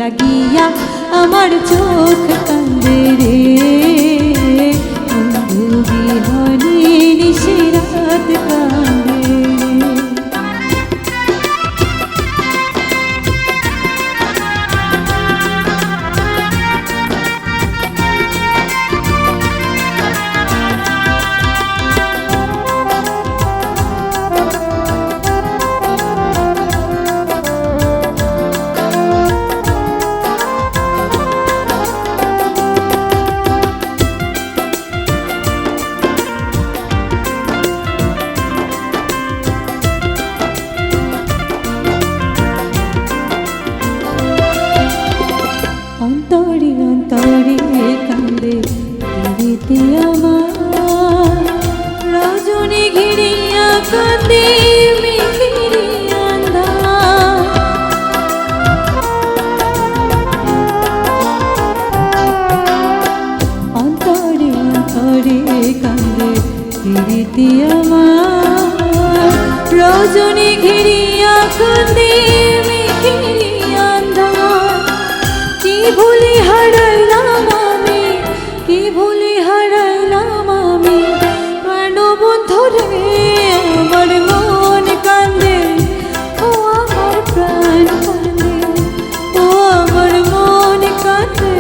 লাগিয়া আমার চোখ কান্দে রে, বন্ধু বিহনে নিশিরাত কান্দে রে। অন্তরে অন্তরে কান্দে প্রীতি আমার, রজনী ঘিরিয়া কান্দে মেঘেরি আন্ধার। অন্তরে অন্তরে কান্দে প্রীতি আমার, রজনী ঘিরিয়া কান্দে মেঘেরি আন্ধার। কি ভুলি হারাইলাম আমি, কি ভুলি হারাইলাম আমি, প্রাণবন্ধু রে আমার মন কান্দে, ও আমার প্রাণ কান্দে, ও আমার মন কান্দে,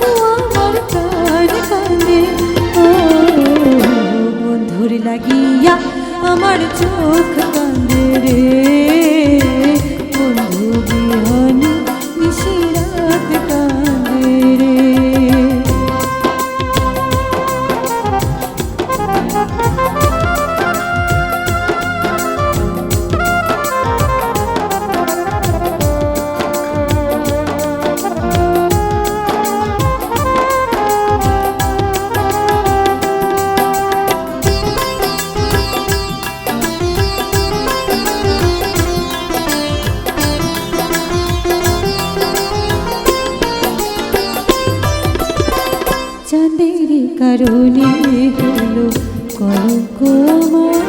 ও আমার প্রাণ কান্দে। ও বন্ধুর লাগিয়া আমার চোখ কান্দে রে, বন্ধু বিহনে নিশিরাত কান্দে রে। চাঁদের কারণে হলো কলঙ্ক আমার,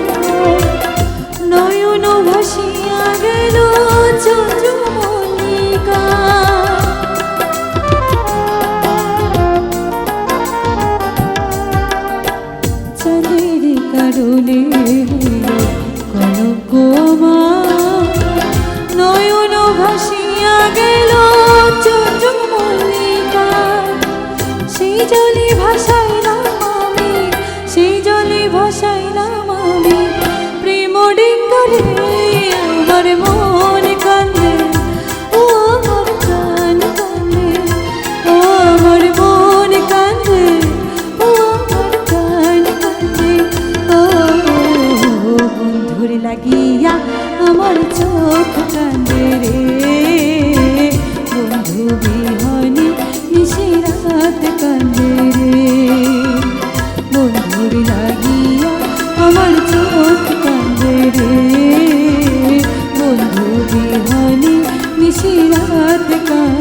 নয়ন ভাসিয়া গেল চন্দ্রমল্লিকা। চাঁদের কারণে হলো কলঙ্ক আমার, নয়ন ভাসিয়া গেল চন্দ্রমল্লিকা। সেই জলে ভাসাইলাম আমি, সেই জলে ভাসাইলাম আমি, প্রেম ডিঙ্গরে আমার মন কান্দে, ও আমার প্রাণ কান্দে, ও আমার মন কান্দে, ও আমার প্রাণ কান্দে। ও বন্ধুর লাগিয়া আমার চোখ কান্দে রে, বন্ধু বিহনে নিশিরাত কান্দে রে, বন্ধুর লাগিয়া আমার চোখ কান্দে রে, বন্ধু বিহনে নিশিরাত কান্দে।